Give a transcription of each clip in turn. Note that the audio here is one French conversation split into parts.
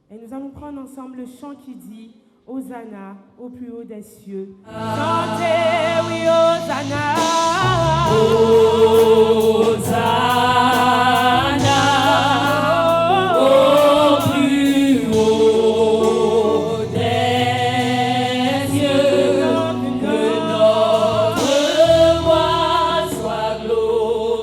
Et nous allons prendre ensemble le chant qui dit Hosanna au plus haut des cieux. Chantez, oui, Hosanna. Hosanna au plus haut des cieux, que notre voix soit glorifiée.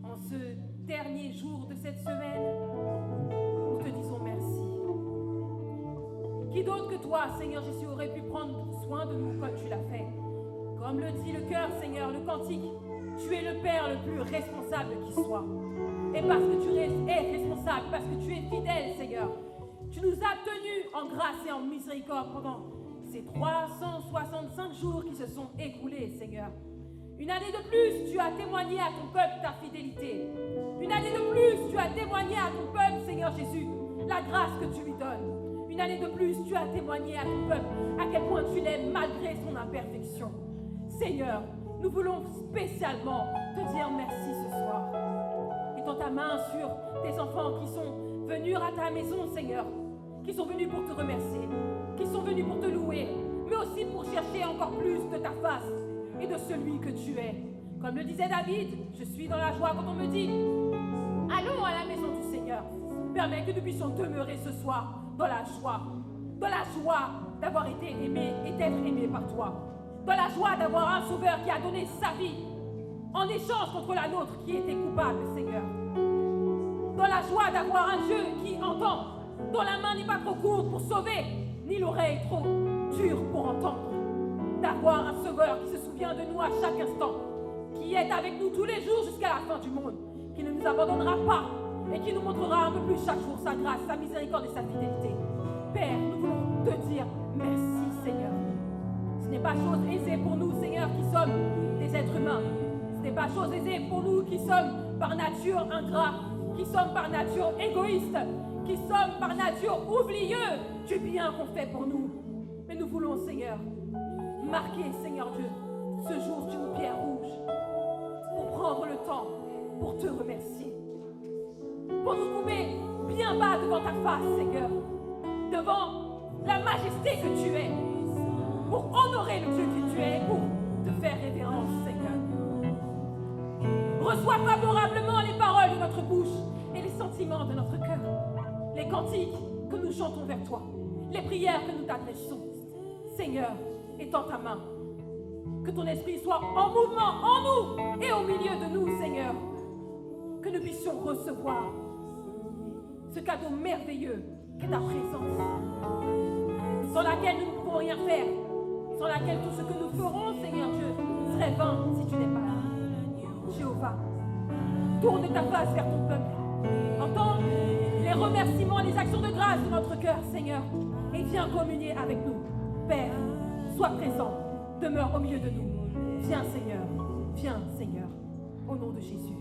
En ce dernier jour de cette semaine, nous te disons merci. Qui d'autre que toi, Seigneur Jésus, aurait pu prendre soin de nous comme tu l'as fait? Comme le dit le cœur, Seigneur, le cantique, tu es le Père le plus responsable qui soit. Et parce que tu es responsable, parce que tu es fidèle, Seigneur, tu nous as tenus en grâce et en miséricorde pendant ces 365 jours qui se sont écoulés, Seigneur. Une année de plus, tu as témoigné à ton peuple ta fidélité. Une année de plus, tu as témoigné à ton peuple, Seigneur Jésus, la grâce que tu lui donnes. Une année de plus, tu as témoigné à ton peuple à quel point tu l'aimes malgré son imperfection. Seigneur, nous voulons spécialement te dire merci ce soir. Étends ta main sur tes enfants qui sont venus à ta maison, Seigneur, qui sont venus pour te remercier, qui sont venus pour te louer, mais aussi pour chercher encore plus de ta face et de celui que tu es. Comme le disait David, je suis dans la joie quand on me dit allons à la maison du Seigneur. Permets que nous puissions demeurer ce soir dans la joie d'avoir été aimé et d'être aimé par toi, dans la joie d'avoir un sauveur qui a donné sa vie en échange contre la nôtre qui était coupable, Seigneur, dans la joie d'avoir un Dieu qui entend, dont la main n'est pas trop courte pour sauver, ni l'oreille trop dure pour entendre, d'avoir un sauveur qui se souvient de nous à chaque instant, qui est avec nous tous les jours jusqu'à la fin du monde, qui ne nous abandonnera pas et qui nous montrera un peu plus chaque jour sa grâce, sa miséricorde et sa fidélité. Père, nous voulons te dire merci, Seigneur. Ce n'est pas chose aisée pour nous, Seigneur, qui sommes des êtres humains. Ce n'est pas chose aisée pour nous qui sommes par nature ingrats, qui sommes par nature égoïstes, qui sommes par nature oublieux du bien qu'on fait pour nous. Mais nous voulons, Seigneur, marquer, Seigneur Dieu, ce jour d'une pierre rouge, pour prendre le temps, pour te remercier, pour nous trouver bien bas devant ta face, Seigneur, devant la majesté que tu es, pour honorer le Dieu que tu es, pour te faire révérence, Seigneur. Reçois favorablement les paroles de notre bouche et les sentiments de notre cœur, les cantiques que nous chantons vers toi, les prières que nous t'adressons. Seigneur, étends ta main, que ton esprit soit en mouvement en nous et au milieu de nous, Seigneur, que nous puissions recevoir ce cadeau merveilleux qu'est ta présence, sans laquelle nous ne pouvons rien faire, sans laquelle tout ce que nous ferons, Seigneur Dieu, serait vain si tu n'es pas là. Jéhovah, tourne ta face vers ton peuple, entends les remerciements, les actions de grâce de notre cœur, Seigneur, et viens communier avec nous. Père, sois présent, demeure au milieu de nous. Viens, Seigneur, au nom de Jésus.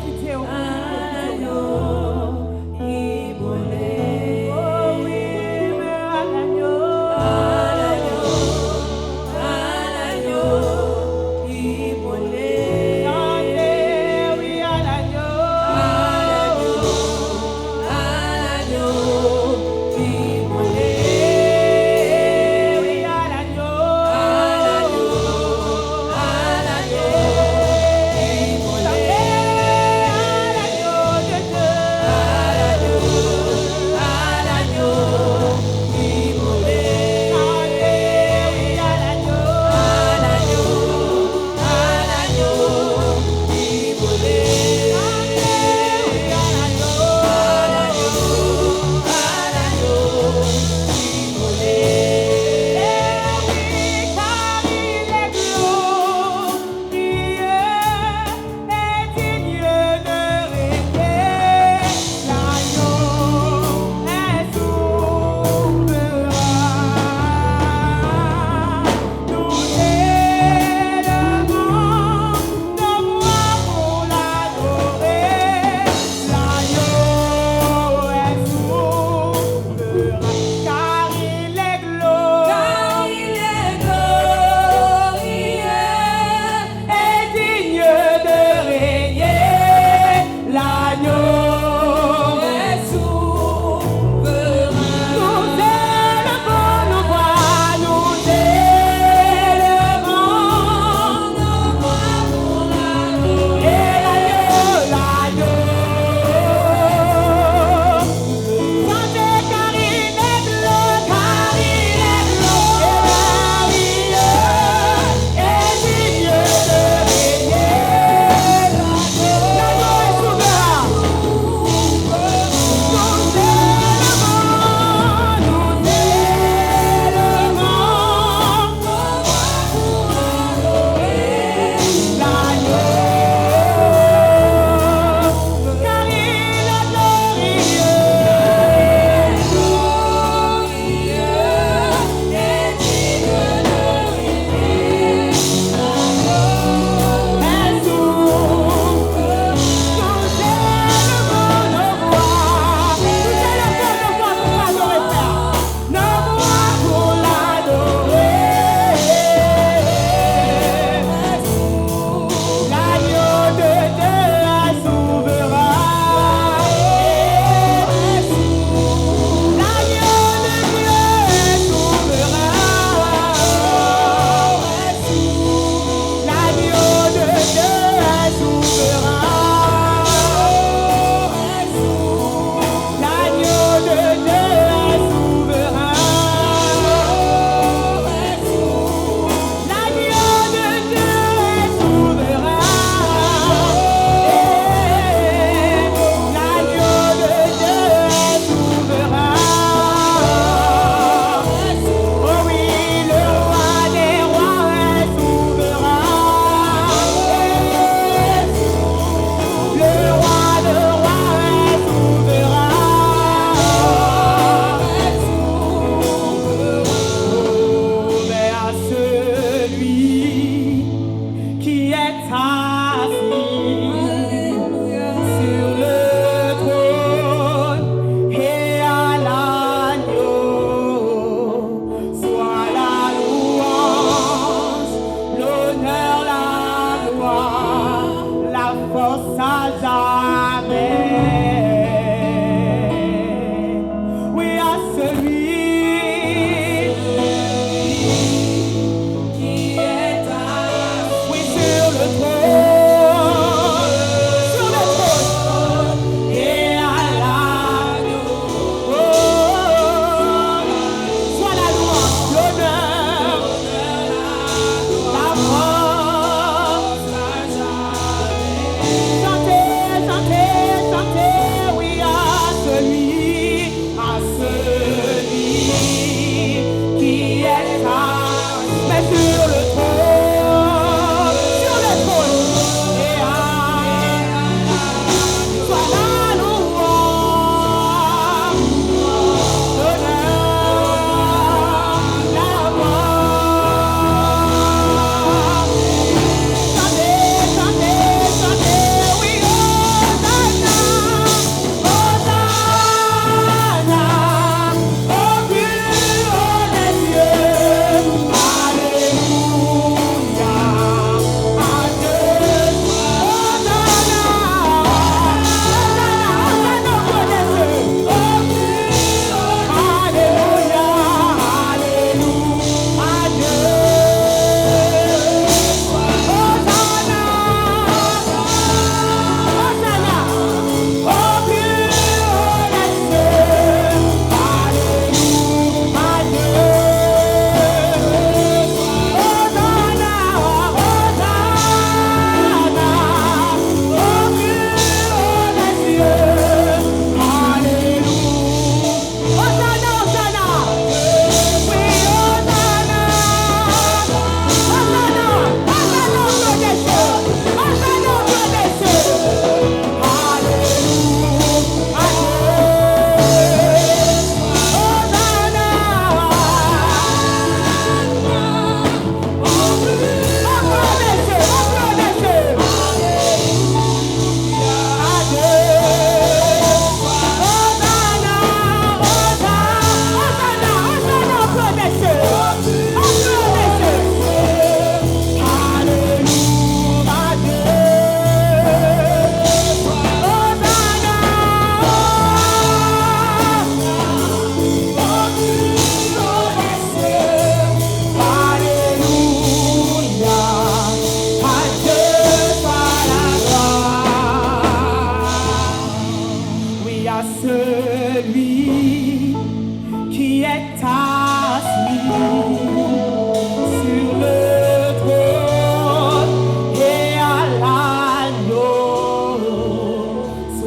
quitter au Chantez, chantez.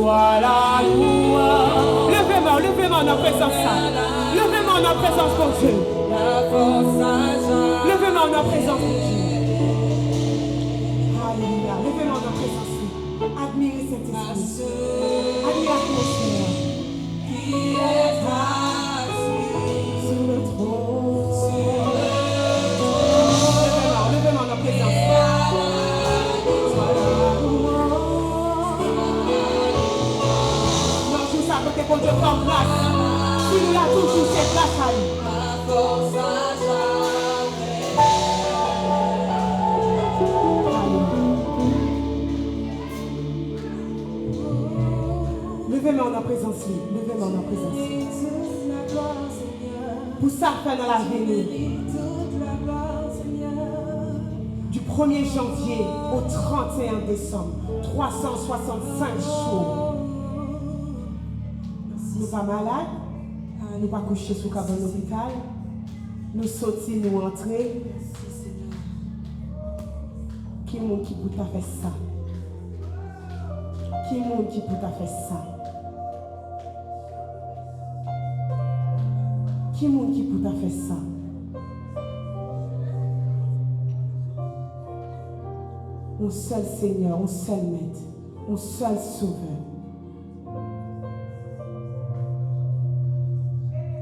Soit la louange. Levez-moi en présence ça. Levez-moi en présence pour Dieu. La force à jamais. Levez-moi en présence pour Dieu. Alléluia. Levez-moi en présence. Admirez cet esprit. Admirez l'atmosphère. Qui est assis Sur le trône. sur le Levez-moi en présence. Non, tout ça, côté pour Dieu, prend place. Si nous l'avons toujours, c'est place à lui. la force à jamais. Levez-moi en présence. Levez-moi en présence. Pour ça, faire dans la vie, du 1er janvier au 31 décembre, 365 jours. Nous pas malades, nous pas couchés sous cabane d'hôpital, nous sortis, nous entrer. Qui monde qui peut faire ça? Qui monde qui peut faire ça? Qui monde qui peut faire ça? Un seul Seigneur, un seul Maître, un seul Sauveur.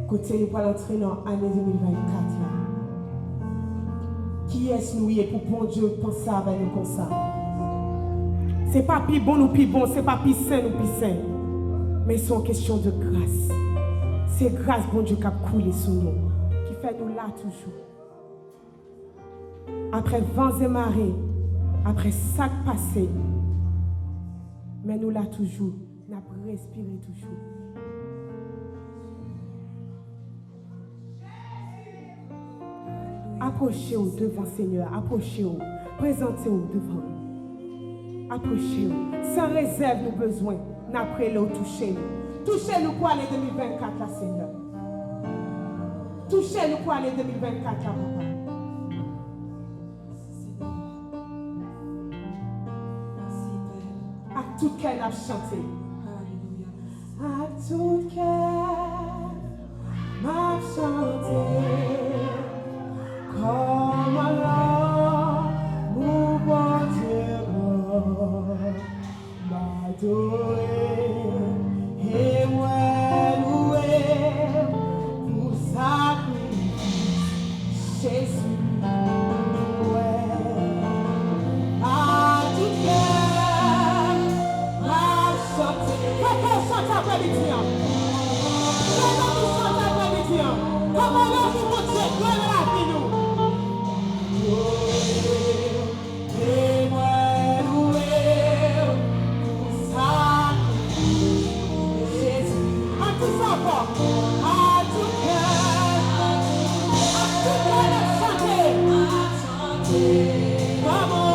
Côté nous allons entrer dans l'année 2024. Qui est-ce nous pour bon Dieu penser avec nous comme ça? C'est pas plus bon ou plus bon, c'est pas plus sain ou plus sain. Mais c'est une question de grâce. C'est grâce bon Dieu qui a coulé sur nous, qui fait nous là toujours. Après vents et marées, après ça passé, mais nous là toujours, nous avons respiré toujours. Approchez-vous devant Seigneur, approchez-vous, présentez-vous devant. Approchez-vous, sans réserve nous besoin, n'après l'eau touchez-nous. Touchez-nous pour aller 2024 là, Seigneur. Touchez-nous pour aller 2024 là, Papa. À tout cœur, n'a chanté. À tout cœur, m'a chanté. Comme alors, mon bon Dieu, m'adorer. Et moi, louer pour sacrifice Jésus. À tout cœur, m'a chanté. Quelqu'un chante après-midi. Quelqu'un qui chante après-midi. Comment là, vous mon Dieu, gloire à la vie, nous. Et moi, louer pour sacrifice Jésus. À tout ça, à tout cœur, chanter. Vamos.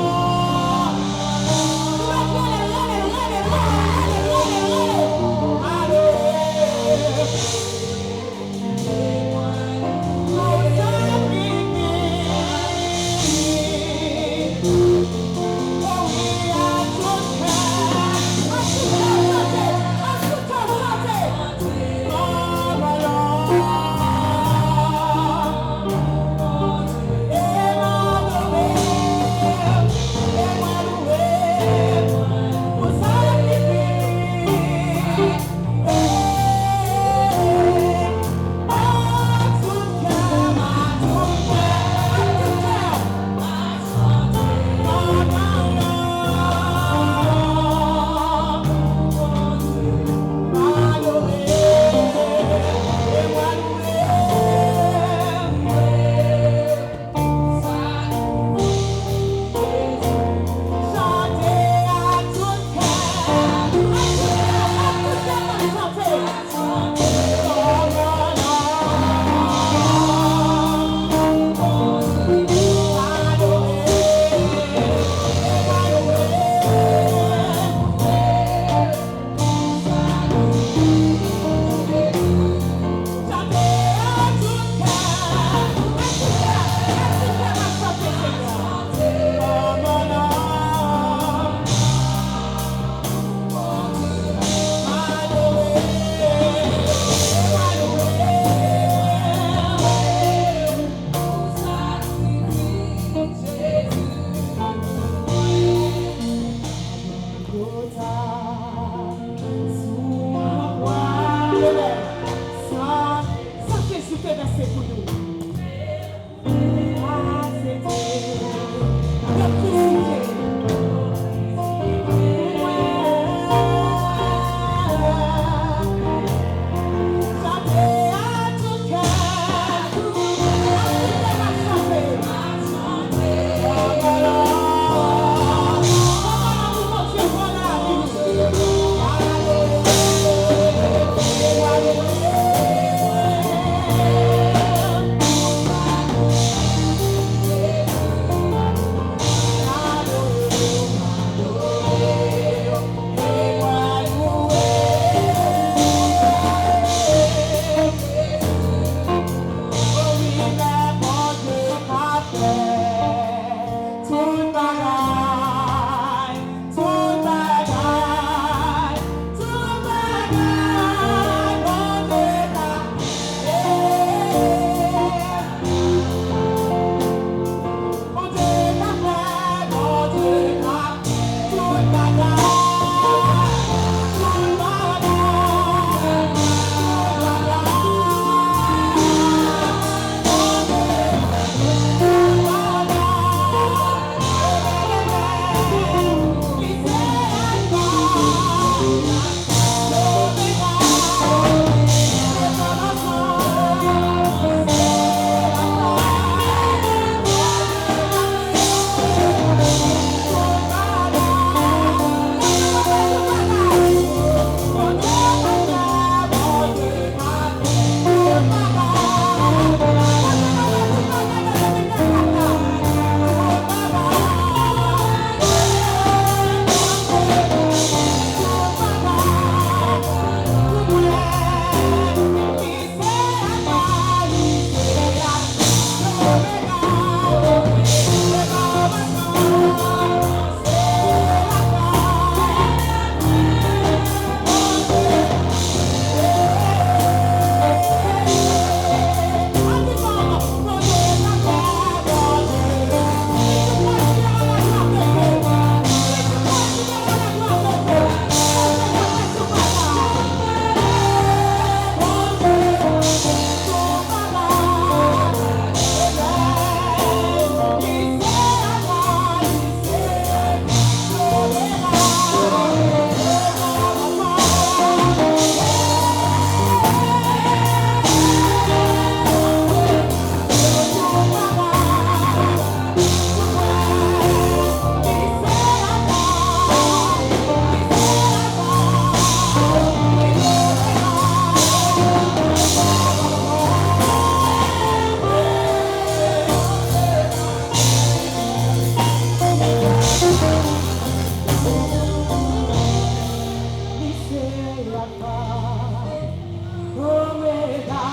Omega,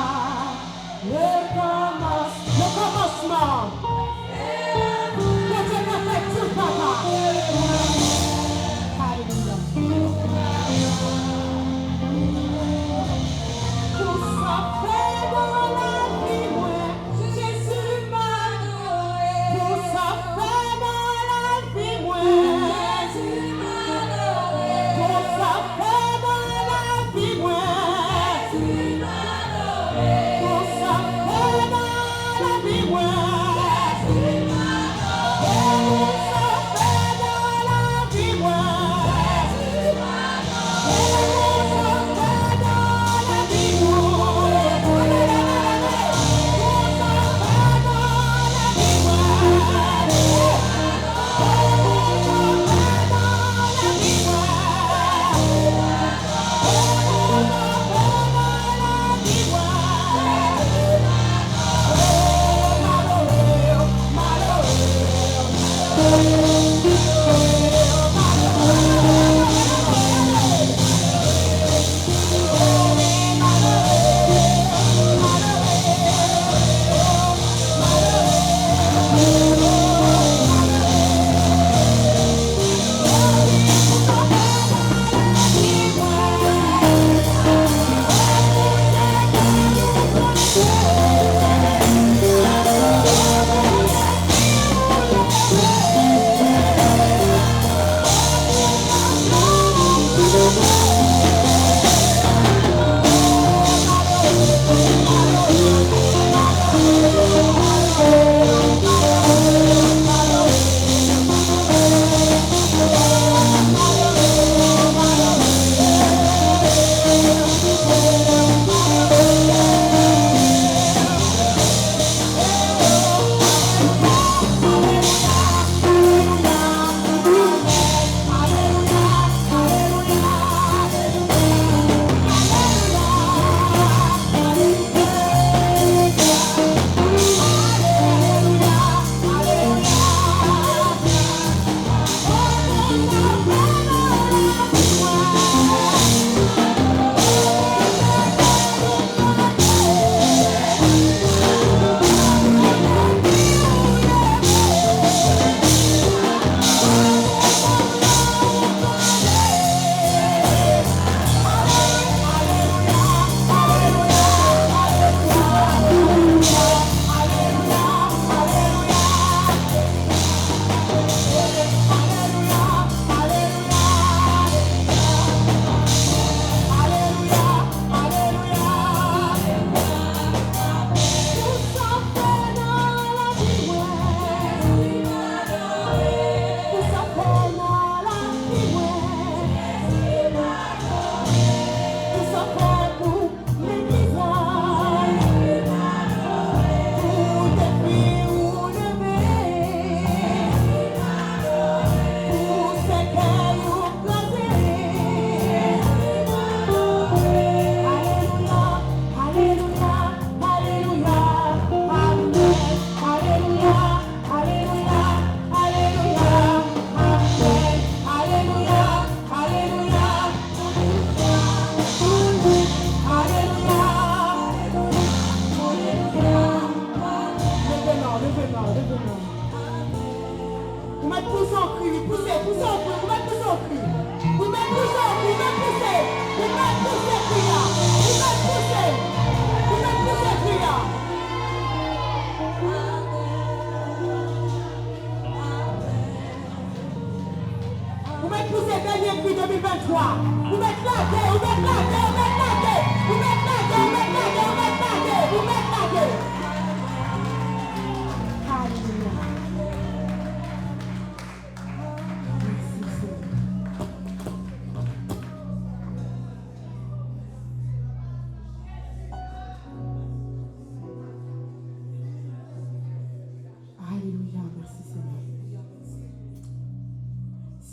le commencement. Que Dieu t'a fait tout, papa. Alléluia. Tout ça fait dans la vie, ouais. Jésus m'a adoré. Tout ça fait dans la vie, ouais. Jésus m'a adoré. Tout ça fait dans la vie, ouais. Jésus m'a adoré. Tout ça fait dans la vie, ouais. Jésus m'a adoré.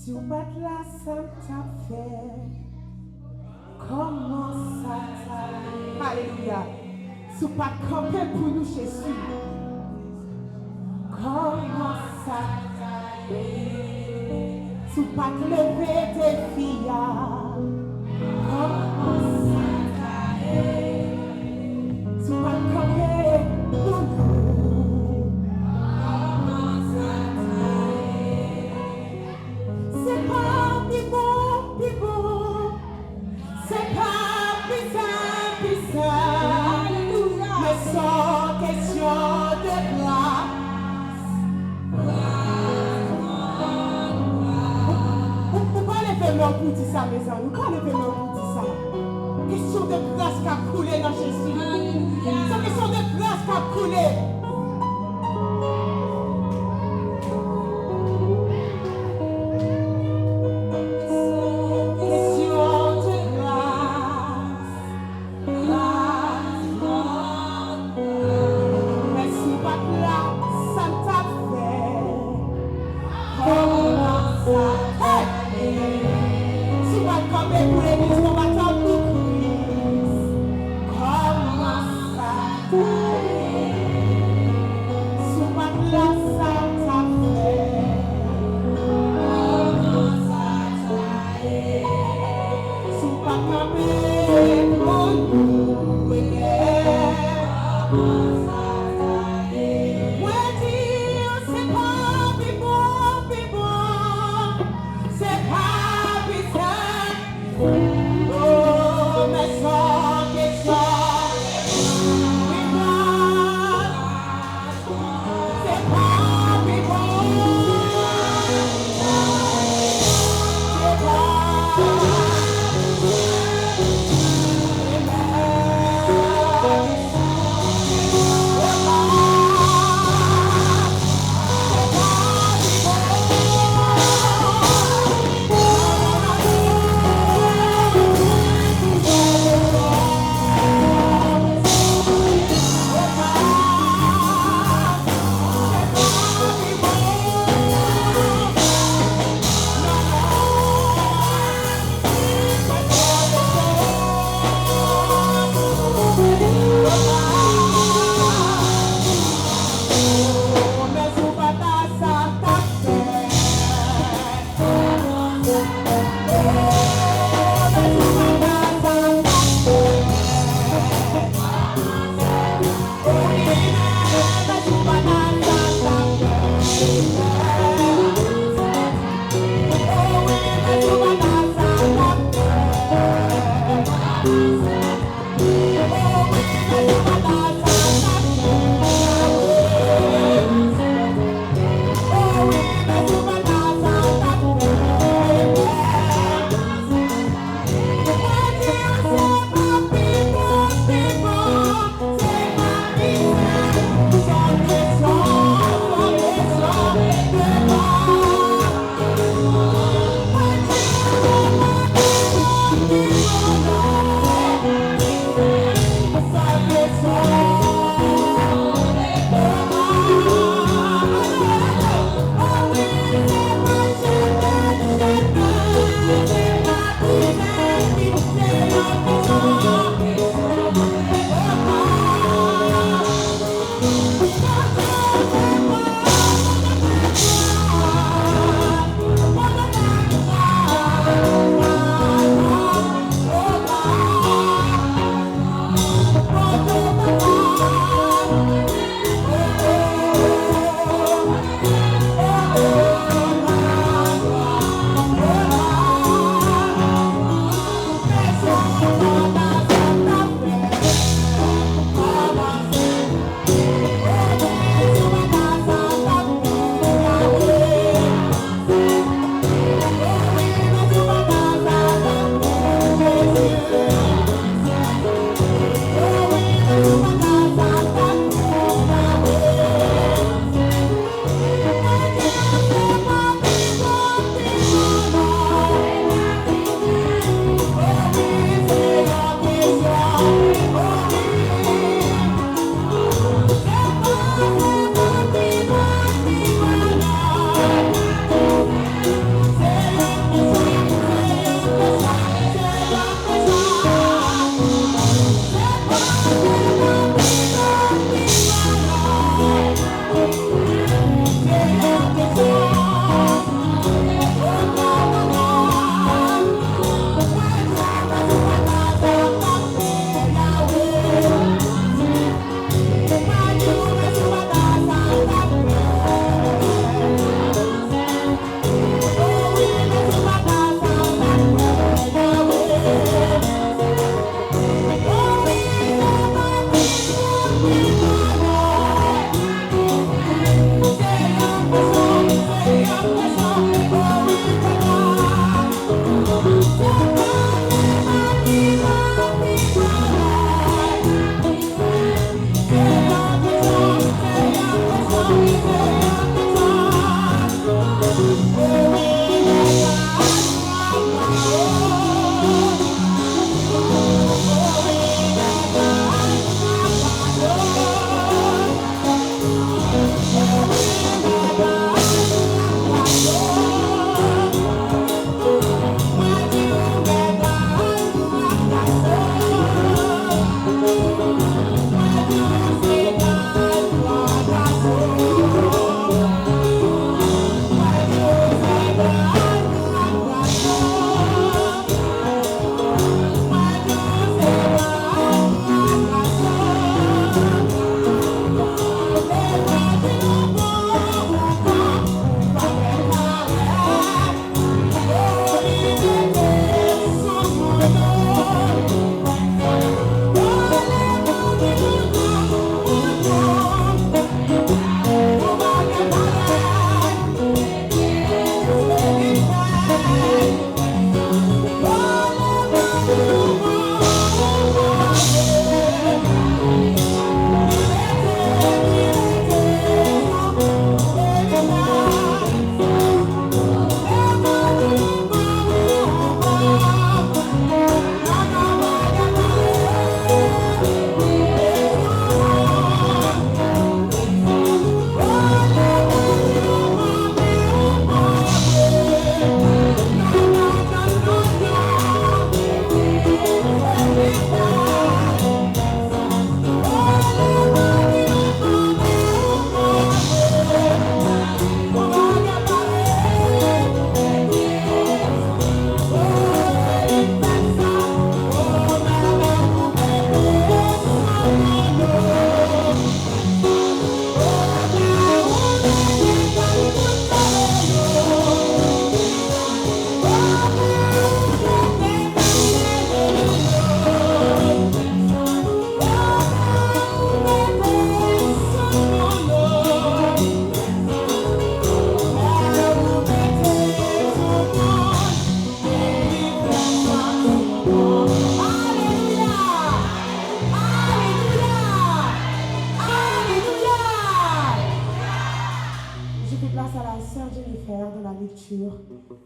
Si vous êtes là, ça t'a fait. Comment ça t'a fait? Alléluia. Si vous pas camper pour nous, Jésus. Comment ça t'a fait? Si vous pas lever tes filles. Comment ça, mes amis. Pas lever main pour dire ça. Question de grâce qui a coulé dans Jésus. C'est une question de grâce qui a coulé.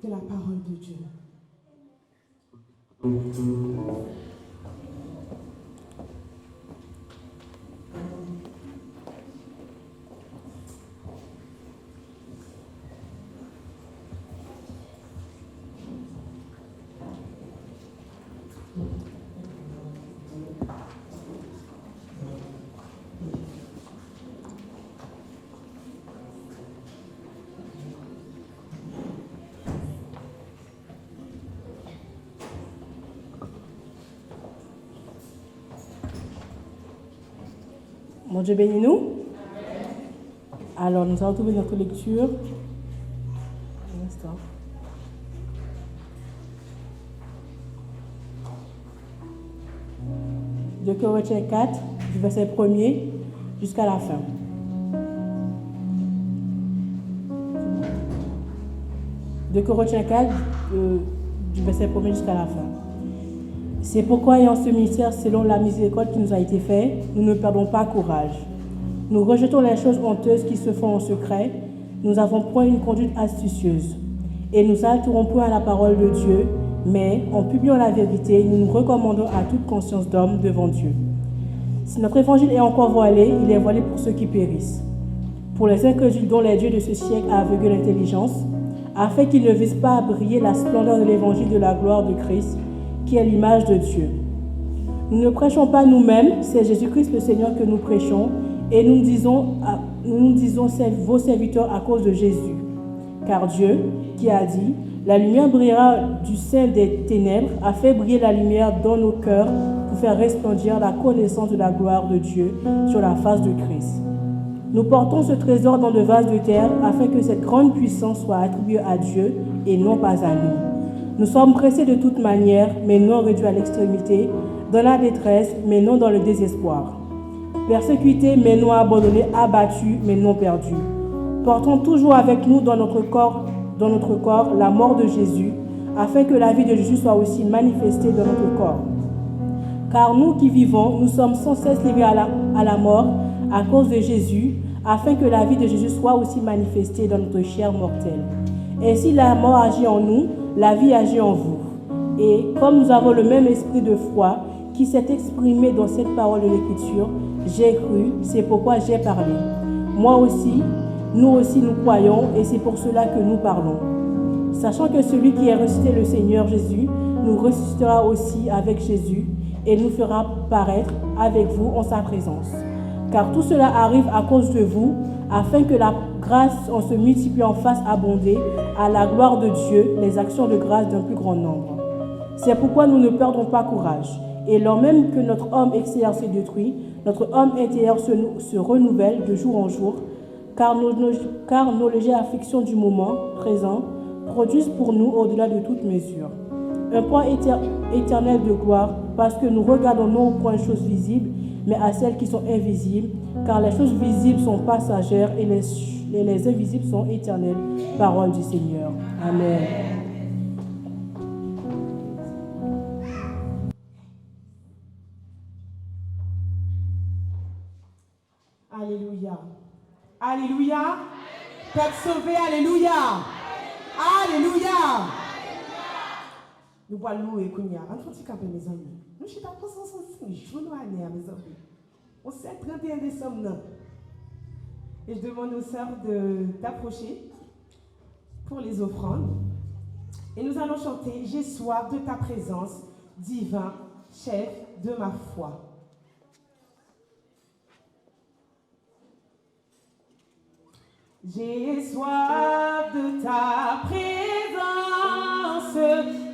de la parole de Dieu. Mon Dieu bénis-nous. Alors, nous allons trouver notre lecture. Un instant. De Corinthiens 4, du verset 1er jusqu'à la fin. De Corinthiens 4, du verset 1er jusqu'à la fin. C'est pourquoi, ayant ce ministère selon la miséricorde qui nous a été faite, nous ne perdons pas courage. Nous rejetons les choses honteuses qui se font en secret. Nous n'avons point une conduite astucieuse. Et nous n'altérons point à la parole de Dieu, mais en publiant la vérité, nous nous recommandons à toute conscience d'homme devant Dieu. Si notre évangile est encore voilé, il est voilé pour ceux qui périssent. Pour les incrédules dont les dieux de ce siècle aveuglent l'intelligence, afin qu'ils ne visent pas à briller la splendeur de l'évangile de la gloire de Christ, qui est l'image de Dieu. Nous ne prêchons pas nous-mêmes, c'est Jésus-Christ le Seigneur que nous prêchons, et nous nous disons vos serviteurs à cause de Jésus. Car Dieu, qui a dit, la lumière brillera du sein des ténèbres, a fait briller la lumière dans nos cœurs pour faire resplendir la connaissance de la gloire de Dieu sur la face de Christ. Nous portons ce trésor dans de vases de terre afin que cette grande puissance soit attribuée à Dieu et non pas à nous. Nous sommes pressés de toute manière, mais non réduits à l'extrémité, dans la détresse, mais non dans le désespoir. Persécutés, mais non abandonnés, abattus, mais non perdus. Portons toujours avec nous dans notre corps la mort de Jésus, afin que la vie de Jésus soit aussi manifestée dans notre corps. Car nous qui vivons, nous sommes sans cesse livrés à la mort à cause de Jésus, afin que la vie de Jésus soit aussi manifestée dans notre chair mortelle. Ainsi la mort agit en nous, la vie agit en vous. Et comme nous avons le même esprit de foi qui s'est exprimé dans cette parole de l'Écriture, j'ai cru, c'est pourquoi j'ai parlé. Moi aussi, nous aussi nous croyons et c'est pour cela que nous parlons. Sachant que celui qui a ressuscité le Seigneur Jésus nous ressuscitera aussi avec Jésus et nous fera paraître avec vous en sa présence. Car tout cela arrive à cause de vous, afin que la grâce, en se multipliant, fasse abonder à la gloire de Dieu les actions de grâce d'un plus grand nombre. C'est pourquoi nous ne perdons pas courage. Et lors même que notre homme extérieur se détruit, notre homme intérieur se renouvelle de jour en jour, car nos légères afflictions du moment présent produisent pour nous au-delà de toute mesure un point éternel de gloire, parce que nous regardons non au point de choses visibles, mais à celles qui sont invisibles, car les choses visibles sont passagères et les invisibles sont éternelles. Parole du Seigneur. Amen. Alléluia. Alléluia. Peuple sauvé, alléluia. Alléluia. Nous allons louer Kounia. En tout cas, mes amis, nous sommes pas ensemble, journée mes amis. On sait 31 décembre. Et je demande aux sœurs d'approcher pour les offrandes. Et nous allons chanter « J'ai soif de ta présence, divin, chef de ma foi ». J'ai soif de ta présence,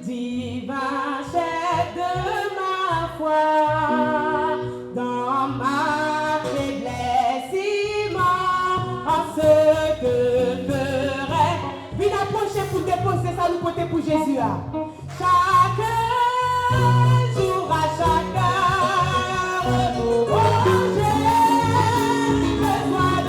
divin chef de ma foi, dans ma faiblesse immense que ferait. Viens approcher pour déposer ça, nous porter pour Jésus. Chaque jour, à chaque heure, oh, j'ai besoin de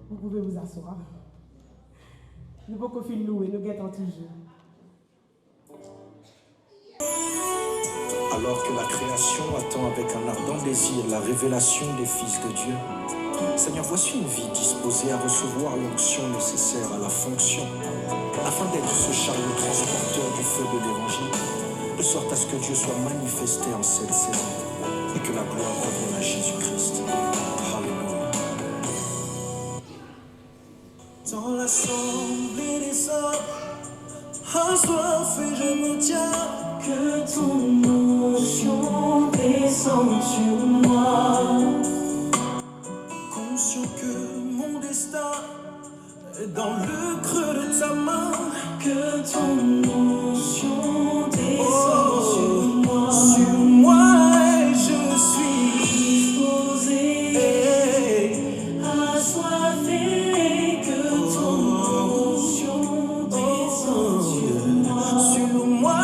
Vous pouvez vous asseoir. Nous pouvons finir louer, nous guettons toujours. Alors que la création attend avec un ardent désir la révélation des fils de Dieu, Seigneur, voici une vie disposée à recevoir l'onction nécessaire à la fonction, afin d'être ce chariot transporteur du feu de l'Évangile, de sorte à ce que Dieu soit manifesté en cette saison et que la gloire revienne à Jésus-Christ. Alléluia. Dans l'assemblée des hommes, un soif et je me tiens. Que ton onction descende sur moi. Conscient que mon destin est dans le creux de ta main. Que ton onction descende sur moi. Sur moi et je suis disposé, assoiffé. Que ton onction descende sur moi. Sur moi.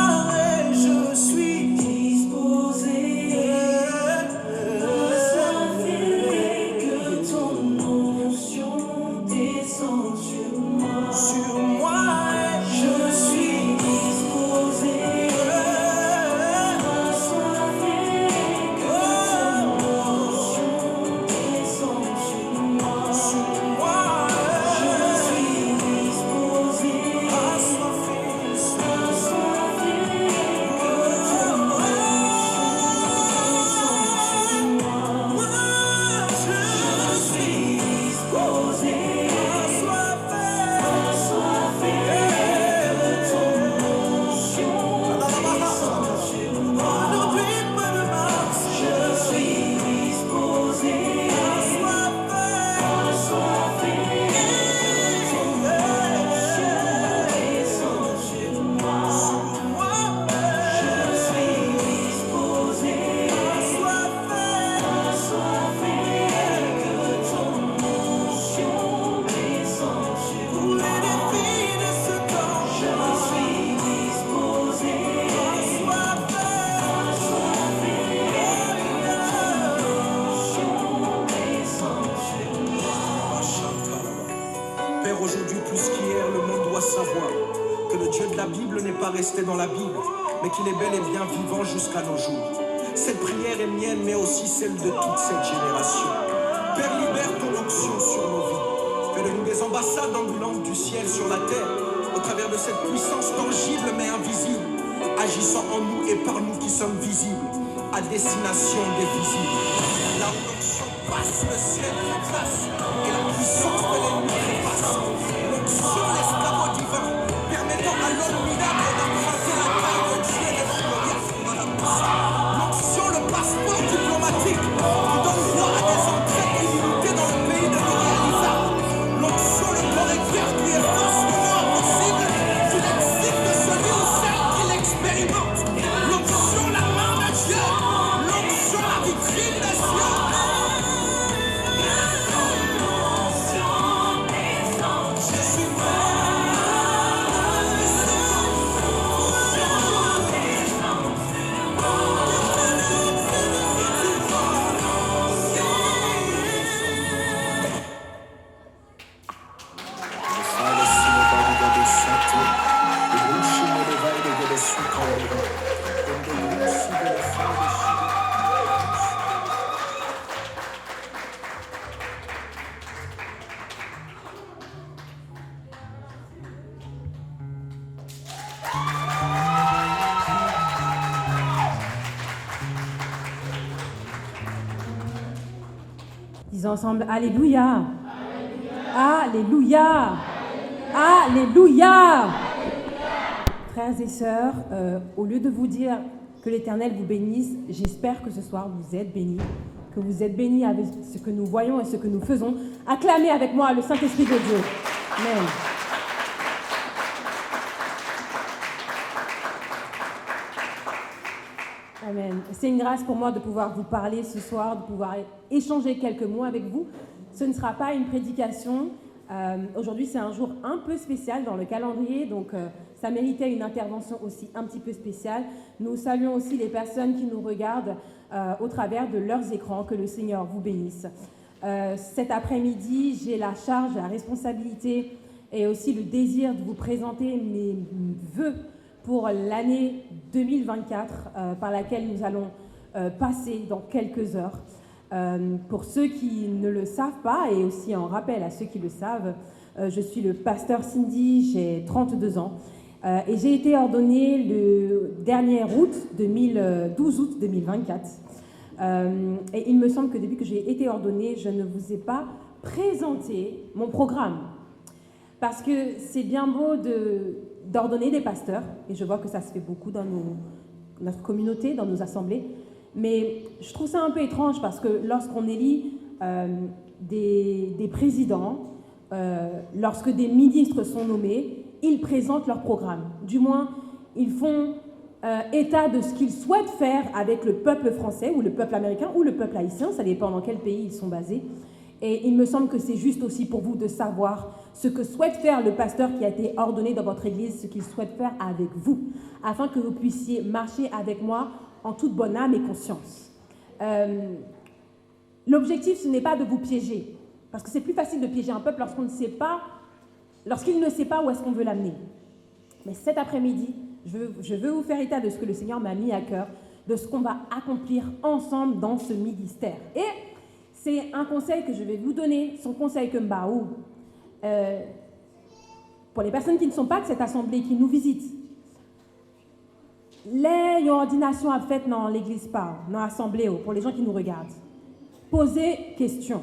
Resté dans la Bible, mais qu'il est bel et bien vivant jusqu'à nos jours. Cette prière est mienne, mais aussi celle de toute cette génération. Père, libère ton onction sur nos vies. Fais de nous des ambassades ambulantes du ciel sur la terre, au travers de cette puissance tangible mais invisible, agissant en nous et par nous qui sommes visibles, à destination des visibles. La onction passe, le ciel repasse, et la puissance de l'ennemi repasse. L'onction l'esclave divin, permettant à l'homme minable d'emprunter la taille de Dieu et de glorieux dans la bouche. L'onction, le passeport diplomatique, qui donne droit à des entrées illimitées dans le pays de l'irréalisable. L'onction, le correcteur qui efface le moins possible du lexique de celui ou celle qui l'expérimente. L'onction, la main de Dieu. L'onction, la vitrine des cieux. Disons ensemble, Alléluia. Alléluia. Alléluia. Frères et sœurs, au lieu de vous dire que l'Éternel vous bénisse, j'espère que ce soir vous êtes bénis, que vous êtes bénis avec ce que nous voyons et ce que nous faisons. Acclamez avec moi le Saint-Esprit de Dieu. Amen. Amen. C'est une grâce pour moi de pouvoir vous parler ce soir, de pouvoir échanger quelques mots avec vous. Ce ne sera pas une prédication. Aujourd'hui, c'est un jour un peu spécial dans le calendrier, donc ça méritait une intervention aussi un petit peu spéciale. Nous saluons aussi les personnes qui nous regardent au travers de leurs écrans. Que le Seigneur vous bénisse. Cet après-midi, j'ai la charge, la responsabilité et aussi le désir de vous présenter mes vœux pour l'année 2024 par laquelle nous allons passer dans quelques heures. Pour ceux qui ne le savent pas et aussi en rappel à ceux qui le savent, je suis le pasteur Cindy, j'ai 32 ans et j'ai été ordonnée le dernier 12 août 2024. Et il me semble que depuis que j'ai été ordonnée, je ne vous ai pas présenté mon programme. Parce que c'est bien beau d'ordonner des pasteurs, et je vois que ça se fait beaucoup dans notre communauté, dans nos assemblées, mais je trouve ça un peu étrange parce que lorsqu'on élit des présidents, lorsque des ministres sont nommés, ils présentent leur programme. Du moins, ils font état de ce qu'ils souhaitent faire avec le peuple français ou le peuple américain ou le peuple haïtien, ça dépend dans quel pays ils sont basés. Et il me semble que c'est juste aussi pour vous de savoir ce que souhaite faire le pasteur qui a été ordonné dans votre église, ce qu'il souhaite faire avec vous, afin que vous puissiez marcher avec moi en toute bonne âme et conscience. L'objectif, ce n'est pas de vous piéger, parce que c'est plus facile de piéger un peuple lorsqu'il ne sait pas où est-ce qu'on veut l'amener. Mais cet après-midi, je veux vous faire état de ce que le Seigneur m'a mis à cœur, de ce qu'on va accomplir ensemble dans ce ministère. Et c'est un conseil que je vais vous donner, son conseil que Mbaou. Pour les personnes qui ne sont pas de cette assemblée, qui nous visitent, les ordinations à fait dans l'église dans l'assemblée, pour les gens qui nous regardent, posez question.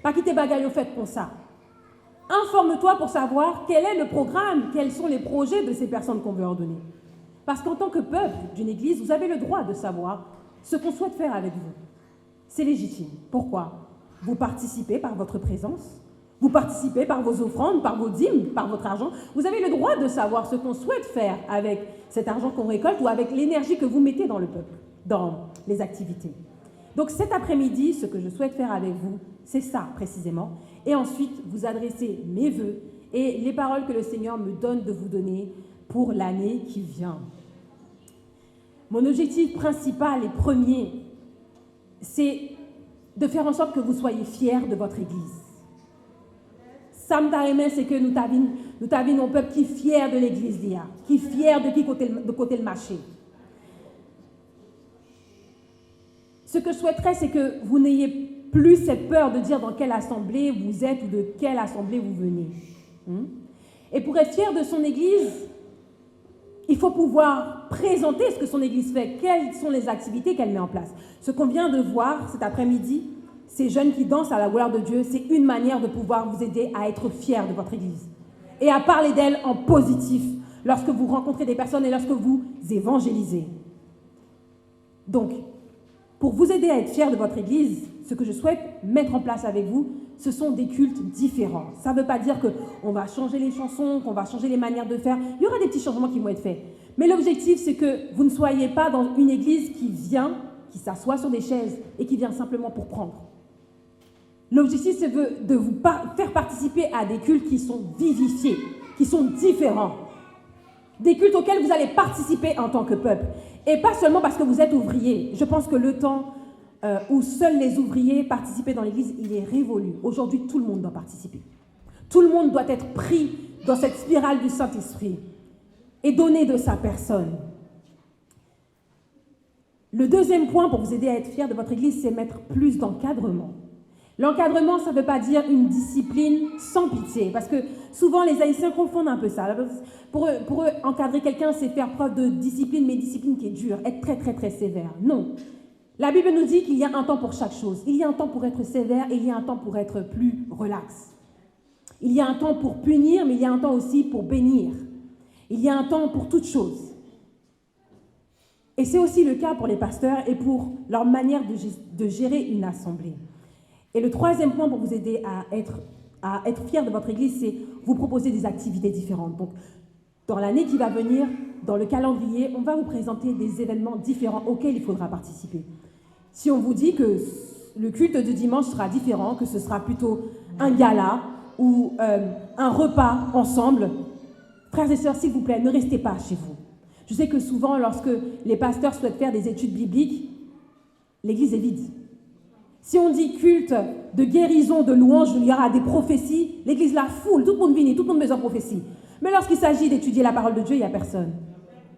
Pas quitter bagaille au fait pour ça. Informe-toi pour savoir quel est le programme, quels sont les projets de ces personnes qu'on veut ordonner. Parce qu'en tant que peuple d'une église, vous avez le droit de savoir ce qu'on souhaite faire avec vous. C'est légitime. Pourquoi? Vous participez par votre présence, vous participez par vos offrandes, par vos dîmes, par votre argent. Vous avez le droit de savoir ce qu'on souhaite faire avec cet argent qu'on récolte ou avec l'énergie que vous mettez dans le peuple, dans les activités. Donc cet après-midi, ce que je souhaite faire avec vous, c'est ça précisément. Et ensuite, vous adresser mes vœux et les paroles que le Seigneur me donne de vous donner pour l'année qui vient. Mon objectif principal et premier, c'est de faire en sorte que vous soyez fiers de votre église. Ça me tarime, c'est que nous t'avons un peuple qui est fier de l'église d'IA, qui est fier de côté le marché. Ce que je souhaiterais, c'est que vous n'ayez plus cette peur de dire dans quelle assemblée vous êtes ou de quelle assemblée vous venez. Et pour être fier de son église, il faut pouvoir présenter ce que son église fait, quelles sont les activités qu'elle met en place. Ce qu'on vient de voir cet après-midi, ces jeunes qui dansent à la gloire de Dieu, c'est une manière de pouvoir vous aider à être fiers de votre église et à parler d'elle en positif lorsque vous rencontrez des personnes et lorsque vous évangélisez. Donc, pour vous aider à être fiers de votre église, ce que je souhaite mettre en place avec vous, ce sont des cultes différents. Ça ne veut pas dire qu'on va changer les chansons, qu'on va changer les manières de faire. Il y aura des petits changements qui vont être faits. Mais l'objectif, c'est que vous ne soyez pas dans une église qui s'assoit sur des chaises et qui vient simplement pour prendre. L'objectif, c'est de vous faire participer à des cultes qui sont vivifiés, qui sont différents. Des cultes auxquels vous allez participer en tant que peuple. Et pas seulement parce que vous êtes ouvrier. Je pense que le temps où seuls les ouvriers participaient dans l'église, il est révolu. Aujourd'hui, tout le monde doit participer. Tout le monde doit être pris dans cette spirale du Saint-Esprit et donner de sa personne. Le deuxième point pour vous aider à être fier de votre église, c'est mettre plus d'encadrement. L'encadrement, ça ne veut pas dire une discipline sans pitié, parce que souvent les Haïtiens confondent un peu ça. Pour eux, encadrer quelqu'un, c'est faire preuve de discipline, mais discipline qui est dure, être très très très sévère. Non. La Bible nous dit qu'il y a un temps pour chaque chose. Il y a un temps pour être sévère et il y a un temps pour être plus relax. Il y a un temps pour punir, mais il y a un temps aussi pour bénir. Il y a un temps pour toute chose. Et c'est aussi le cas pour les pasteurs et pour leur manière de gérer une assemblée. Et le troisième point pour vous aider à être fier de votre église, c'est vous proposer des activités différentes. Donc, dans l'année qui va venir, dans le calendrier, on va vous présenter des événements différents auxquels il faudra participer. Si on vous dit que le culte de dimanche sera différent, que ce sera plutôt un gala ou un repas ensemble, frères et sœurs, s'il vous plaît, ne restez pas chez vous. Je sais que souvent, lorsque les pasteurs souhaitent faire des études bibliques, l'église est vide. Si on dit culte de guérison, de louange, il y aura des prophéties, l'église la foule, tout le monde vient, tout le monde besoin de prophétie. Mais lorsqu'il s'agit d'étudier la parole de Dieu, il n'y a personne.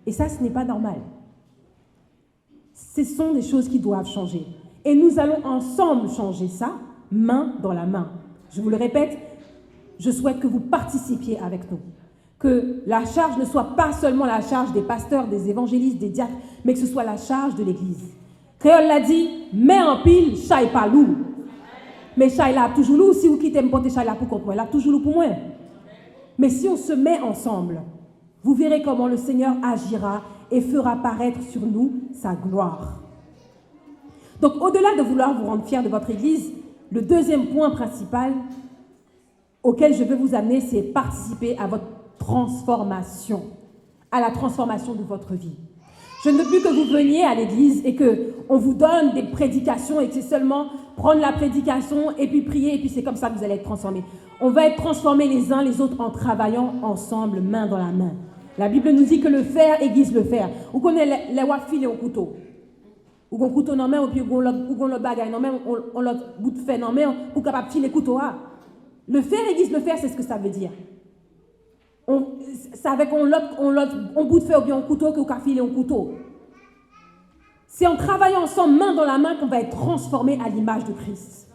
Et ça, ce n'est pas normal. Ce sont des choses qui doivent changer. Et nous allons ensemble changer ça, main dans la main. Je vous le répète, je souhaite que vous participiez avec nous. Que la charge ne soit pas seulement la charge des pasteurs, des évangélistes, des diacres, mais que ce soit la charge de l'église. Créole l'a dit, mets en pile, chaille pas loup. Mais chaille là toujours loup, si vous quittez me porter chaille là pour contre moi, là toujours loup pour moi. Mais si on se met ensemble, vous verrez comment le Seigneur agira et fera paraître sur nous sa gloire. Donc, au-delà de vouloir vous rendre fiers de votre Église, le deuxième point principal auquel je veux vous amener, c'est participer à votre transformation, à la transformation de votre vie. Je ne veux plus que vous veniez à l'Église et qu'on vous donne des prédications et que c'est seulement prendre la prédication et puis prier et puis c'est comme ça que vous allez être transformés. On va être transformés les uns les autres en travaillant ensemble, main dans la main. La Bible nous dit que le fer aiguise le fer. Ou qu'on ait les wafil et au couteau. Ou qu'on couteau dans la main, ou puis qu'on le bagaille dans la main, on l'autre bout de fer dans la main pour capable filer le couteau. Le fer aiguise le fer, c'est ce que ça veut dire. C'est avec on bout de fer ou bien un couteau que vous filer un couteau. C'est en travaillant ensemble, main dans la main, qu'on va être transformé à l'image de Christ.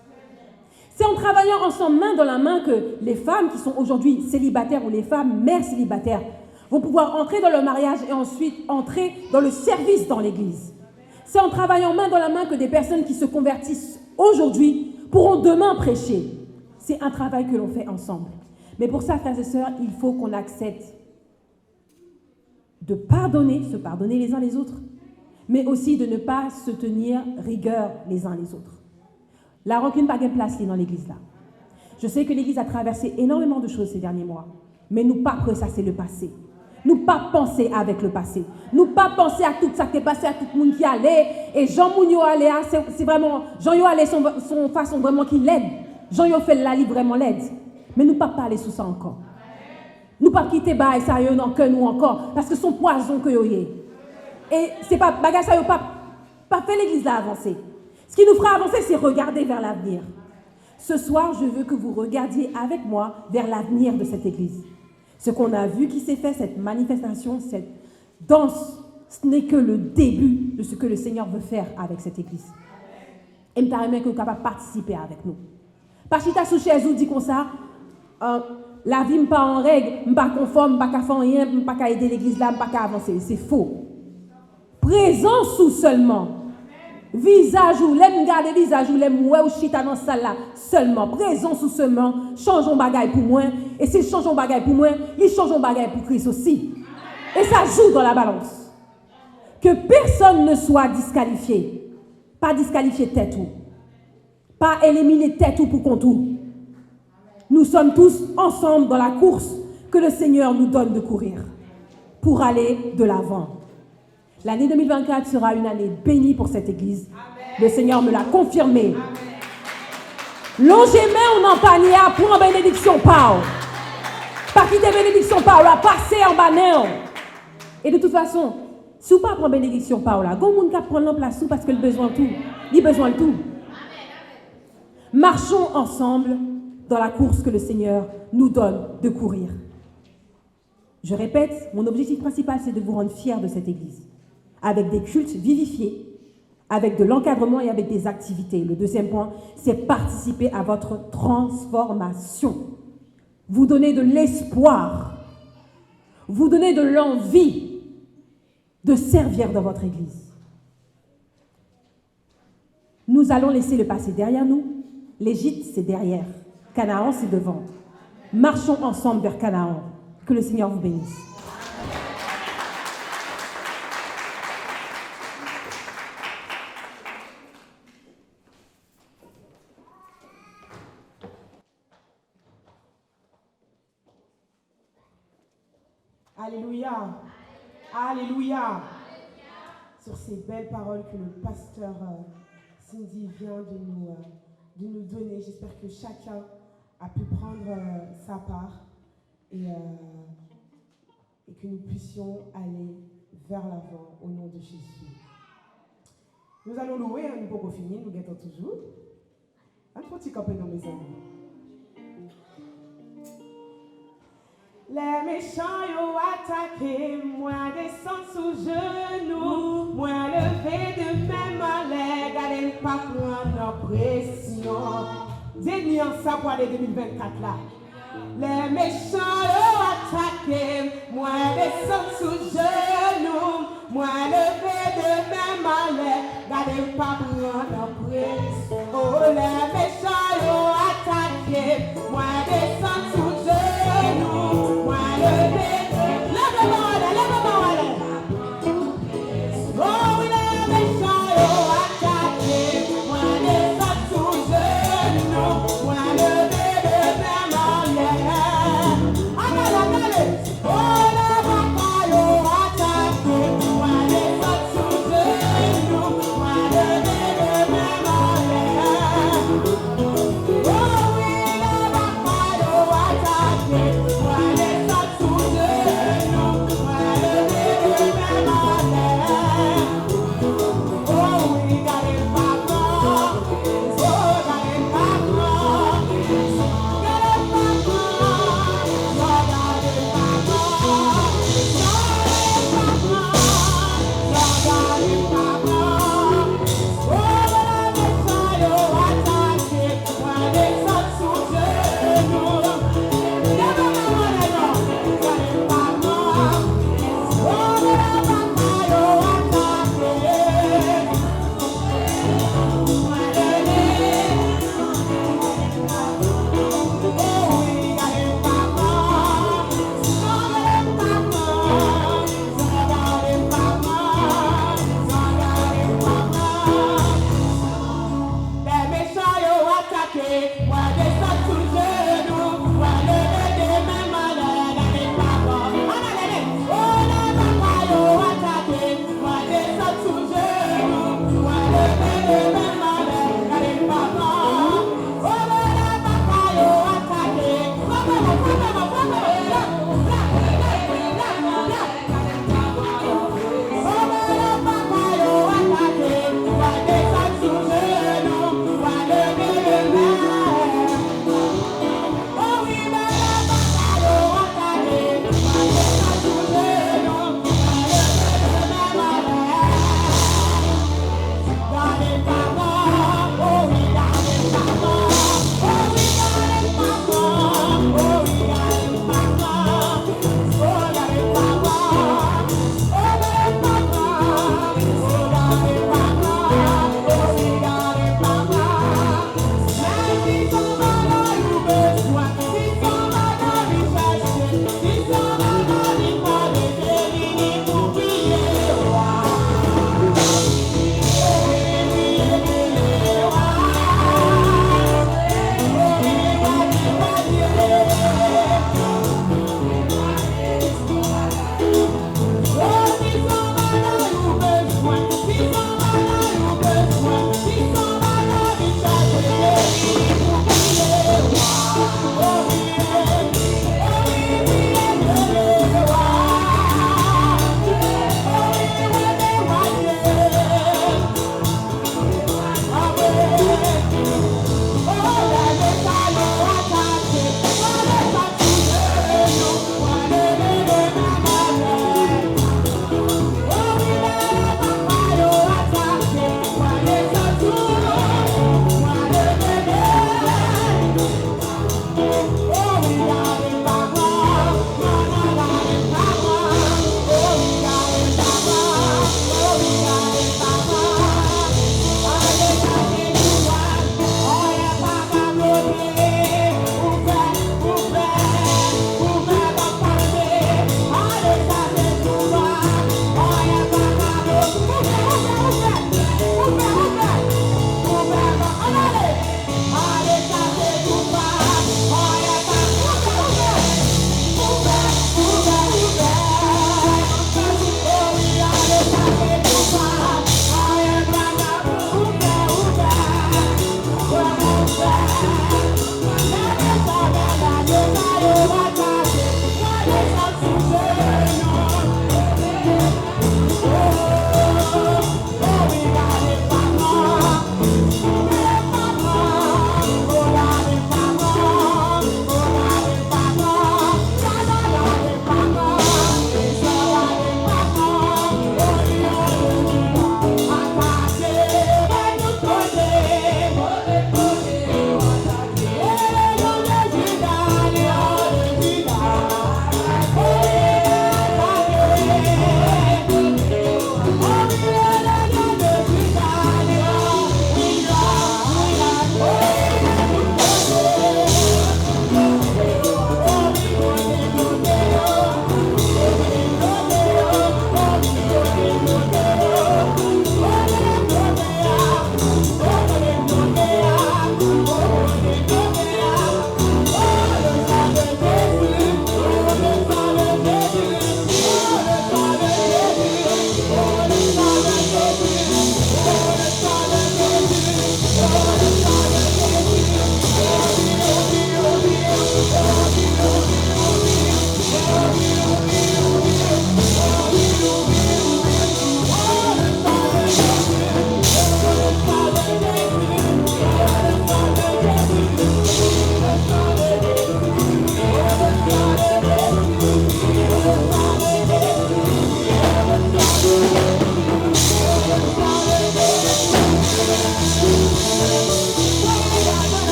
C'est en travaillant ensemble, main dans la main, que les femmes qui sont aujourd'hui célibataires ou les femmes mères célibataires vont pouvoir entrer dans le mariage et ensuite entrer dans le service dans l'Église. C'est en travaillant main dans la main que des personnes qui se convertissent aujourd'hui pourront demain prêcher. C'est un travail que l'on fait ensemble. Mais pour ça, frères et sœurs, il faut qu'on accepte de pardonner, se pardonner les uns les autres, mais aussi de ne pas se tenir rigueur les uns les autres. La rancune n'a pas de place dans l'Église là. Je sais que l'Église a traversé énormément de choses ces derniers mois, mais nous pas que ça c'est le passé. Nous pas penser avec le passé. Nous pas penser à tout ça qui est passé, à tout le monde qui allait. Et Jean Mounio allait, c'est vraiment, Jean Yo allait son façon vraiment qui l'aide. Jean Yo fait la livre vraiment l'aide. Mais nous pas parler sous ça encore. Nous pas quitter bail ça yo non que nous encore parce que son poison que yo yé. Et c'est pas bagage ça yo pas fait l'église là avancer. Ce qui nous fera avancer c'est regarder vers l'avenir. Ce soir, je veux que vous regardiez avec moi vers l'avenir de cette église. Ce qu'on a vu qui s'est fait, cette manifestation, cette danse, ce n'est que le début de ce que le Seigneur veut faire avec cette église. Et me permet que vous capable de participer avec nous. Parce que sous chez vous dit comme ça, la vie n'est pas en règle, je ne suis pas conforme, je ne suis pas faire rien, je ne suis pas aider l'église là, je ne suis pas avancer. C'est faux. Présence ou seulement. Visage ou l'aime garder visage ou l'aime ouais ou chita dans salle là seulement présence ou seulement changeons bagaille pour moi et si changeons bagaille pour moi ils changeons bagaille pour Christ aussi et ça joue dans la balance que personne ne soit disqualifié pas disqualifier tête ou pas éliminer tête ou pour contour nous sommes tous ensemble dans la course que le Seigneur nous donne de courir pour aller de l'avant. L'année 2024 sera une année bénie pour cette église. Amen. Le Seigneur me l'a confirmé. Longez on en panier pour en bénédiction Paul. Pas quitter bénédiction Paul, à passer en bas. Et de toute façon, si vous ne prenez pas bénédiction Paul, il y a des gens qui prennent la place parce qu'il a besoin de tout. Il a besoin de tout. Marchons ensemble dans la course que le Seigneur nous donne de courir. Je répète, mon objectif principal, c'est de vous rendre fiers de cette église. Avec des cultes vivifiés, avec de l'encadrement et avec des activités. Le deuxième point, c'est participer à votre transformation. Vous donner de l'espoir, vous donner de l'envie de servir dans votre église. Nous allons laisser le passé derrière nous. L'Égypte, c'est derrière. Canaan, c'est devant. Marchons ensemble vers Canaan. Que le Seigneur vous bénisse. Alléluia. Alléluia. Sur ces belles paroles que le pasteur Cindy vient de nous donner, j'espère que chacun a pu prendre sa part et que nous puissions aller vers l'avant au nom de Jésus. Nous allons louer, nous pouvons finir, nous guettons toujours. Un petit camper dans mes amis. Les méchants ont attaqué, moi descends sous genoux, moi levé de même en l'air, gardez pas prendre pression. Dernier ça pour l'année 2024 là. Les méchants ont attaqué, moi descends sous genoux, moi levé de même en l'air, gardez pas prendre pression. Oh les méchants ont attaqué, moi descends sous genoux, moi levé de lève-moi, lève-moi. Oh les méchants ont attaqué, moi descends sous genoux, moi levé de même en l'air. Allez. Oh les batailles ont attaqué, moi descends sous genoux, moi levé de même en l'air. Oh oui les batailles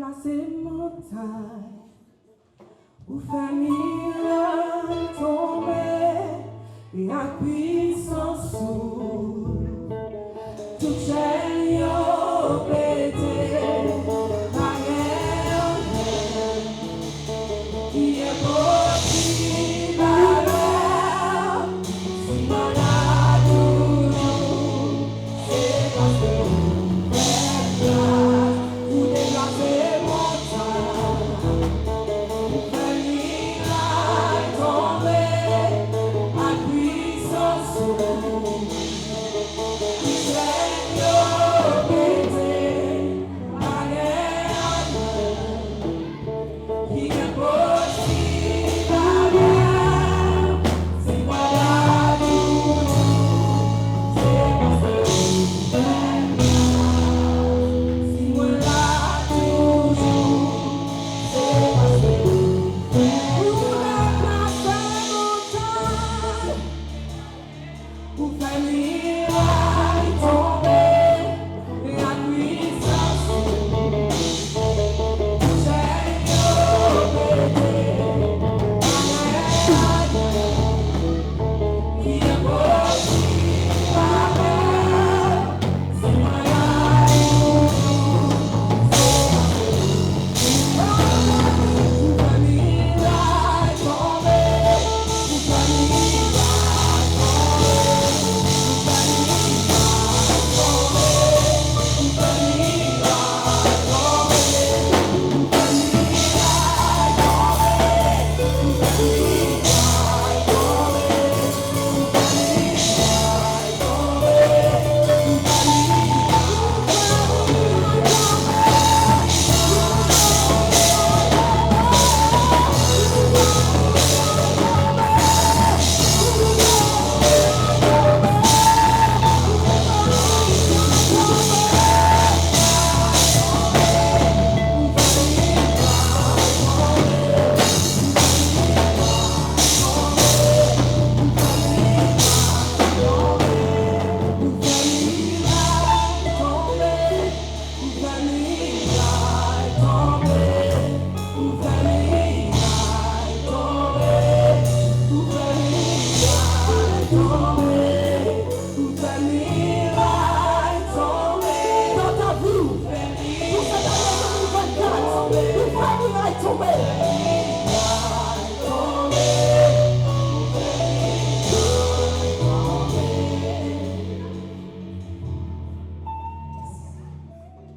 déplacer montagne, ou faire miracle tomber, et à puissance sous, toute chaîne yo pété, la guerre qui est possible alors, si malade toujours, c'est parce que vous faites place, vous déplacez montagne, vous faites miracle tomber, à puissance sous.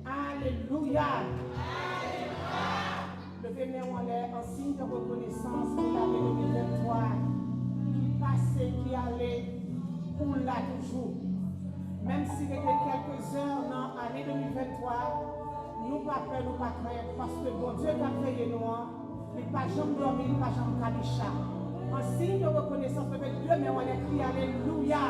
Alléluia. Levez-les en l'air en signe de reconnaissance pour l'année 2023 qui passait, qui allait pour là toujours. Même s'il y a quelques heures dans l'année 2023, nous pas peur, nous pas craindre, parce que bon Dieu qui a créé nous, il n'est pas jamais dormi, il n'est pas jamais calicha. En signe de reconnaissance, levez deux mains en l'air, criez Alléluia.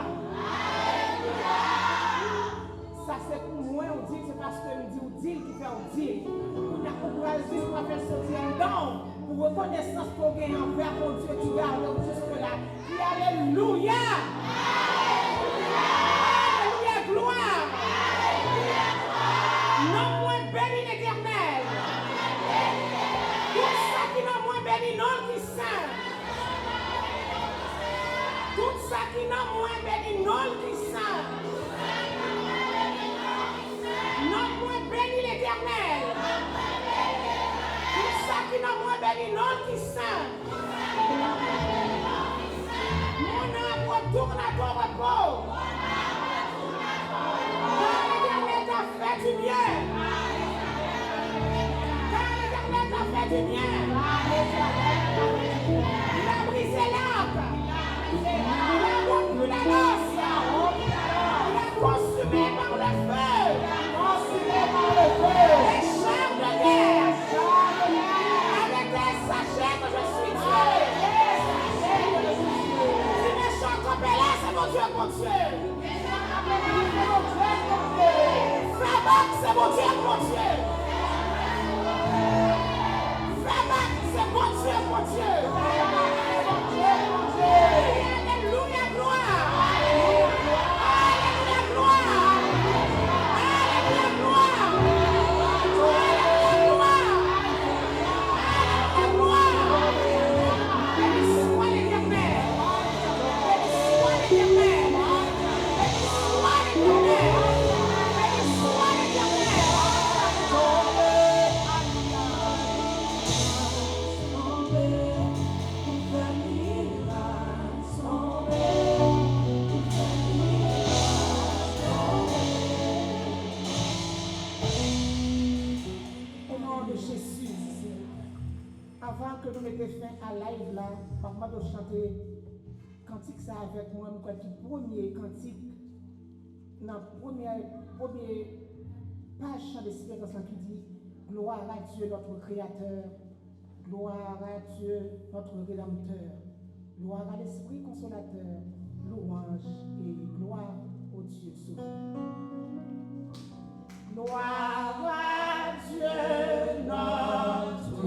Ça c'est pour moi, on dit, c'est parce que nous dit qui fait on dit. On a compris que on va faire sortir un don pour reconnaissance pour gagner envers mon Dieu qui garde jusque là. Puis Alléluia. Alléluia, gloire. Non moins béni l'Éternel. Tout ça qui non moins béni, non qui saint. Tout ça qui non moins béni, non qui saint. Non moins béni l'Éternel. Tout ça qui n'a moins béni, non qui saint. Mon âme retourne à ton repos. Car l'Éternel t'a fait du bien. Car l'Éternel t'a fait du bien. Il a brisé l'arbre. Il a rompu la noce. Il a consumé par le feu. Les chars de guerre, avec les sachets que je suis Dieu. Si mes chants compellés, c'est mon Dieu, mon Dieu. Fais-moi, c'est mon Dieu, mon Dieu. Fais-moi, c'est mon Dieu, mon Dieu. Alléluia, gloire. Alléluia, gloire. Jésus. Avant que nous mettions fin à live là, parfois de chanter cantique ça avec moi, quand le premier cantique, dans la première page de l'Espérance qui dit gloire à Dieu notre Créateur, gloire à Dieu notre Rédempteur, gloire à l'Esprit Consolateur, louange et gloire au Dieu sauveur. Gloire à Dieu notre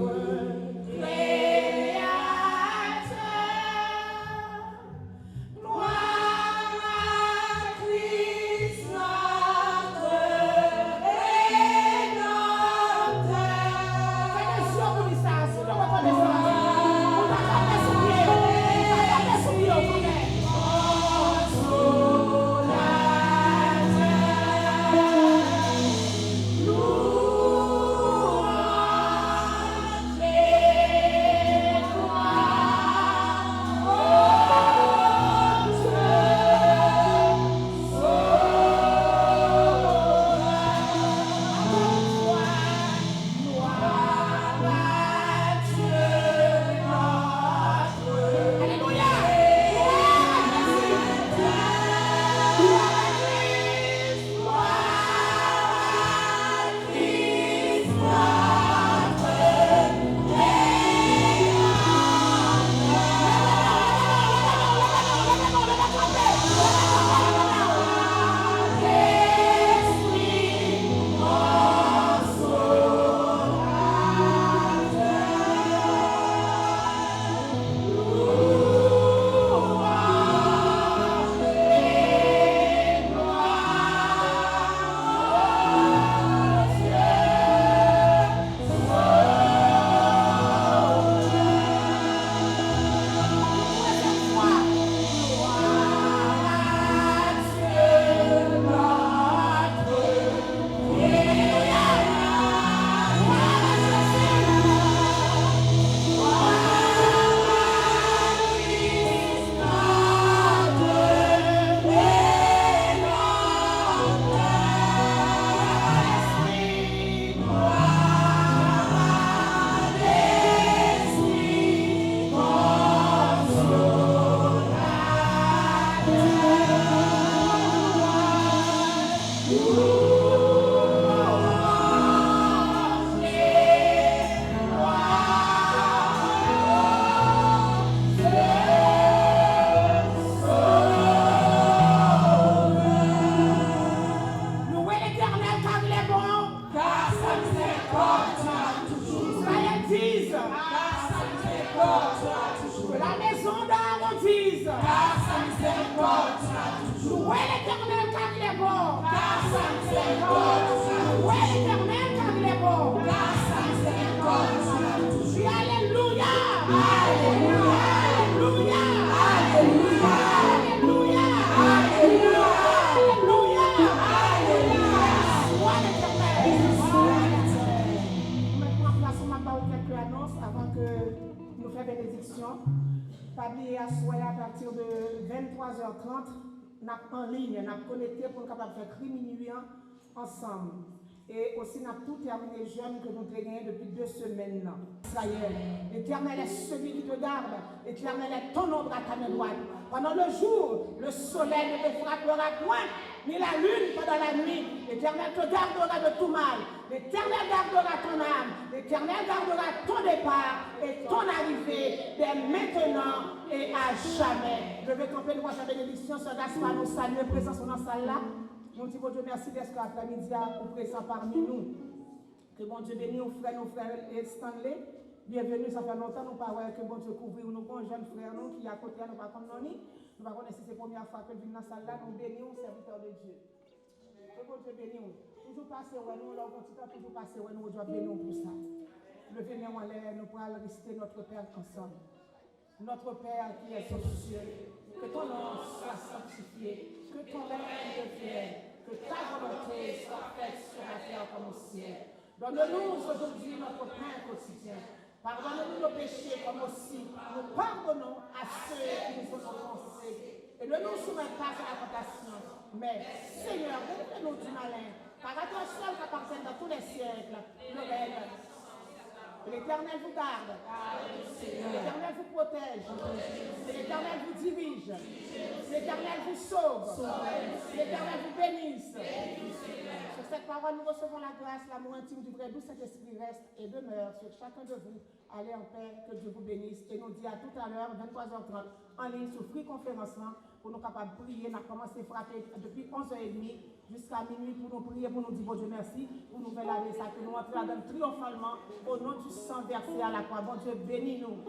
Créateur, gloire à Christ notre Rédempteur. Faites des yeux pour ça, si vous reconnaissez ça, vous n'avez pas souillé, en ligne, nous avons connecté pour nous faire minuit ensemble. Et aussi, nous avons tout terminé jeune que nous avons depuis 2 semaines. Israël, l'Éternel est celui qui te garde. L'Éternel est ton ombre à ta main droite. Pendant le jour, le soleil ne te frappera point, ni la lune pendant la nuit. L'Éternel te gardera de tout mal. L'Éternel gardera ton âme. L'Éternel gardera ton départ et ton arrivée dès maintenant et à jamais. Je vais camper devant sa bénédiction. Sœur Gaspard nous salue, présence dans la salle là. Nous disons, bon Dieu, merci d'être après-midi pour présent parmi nous. Que bon Dieu bénisse nos frères Stanley. Bienvenue, ça fait longtemps, nous parlons que bon Dieu couvre nos bons jeunes frères nous qui à côté, nous ne pas comme nous. Nous ne connaissons pas si c'est la première fois que nous venons dans la salle là, nous bénissons, serviteurs de Dieu. Que bon Dieu bénisse. Toujours passer, nous, là, on continue toujours passer, nous, on doit bénir pour ça. Levez-nous en l'air, nous pourrons réciter notre Père ensemble. Notre Père qui est aux cieux, que ton nom soit sanctifié, que ton règne devienne, que ta volonté soit faite sur la terre comme au ciel. Donne-nous aujourd'hui notre pain quotidien. Pardonne-nous nos péchés comme aussi nous pardonnons à ceux qui nous ont offensés. Et ne nous soumets pas à la tentation, mais Seigneur, délivre-nous du malin, car à toi seul qu'appartiennent dans tous les siècles le règne, L'Éternel vous garde. L'Éternel vous protège. L'Éternel vous dirige. L'Éternel vous sauve. L'Éternel vous bénisse. Sur cette parole, nous recevons la grâce, l'amour intime du vrai doux Saint-Esprit reste et demeure sur chacun de vous. Allez en paix, que Dieu vous bénisse. Et nous dit à tout à l'heure, 23h30, en ligne sur Free Conférence, pour nous capables de prier. Nous avons commencé à frapper depuis 11h30 jusqu'à minuit pour nous prier, pour nous dire bon Dieu merci, pour nous faire la vie, ça que nous entrons là-dedans triomphalement au nom du sang versé à la croix. Bon Dieu, bénis-nous.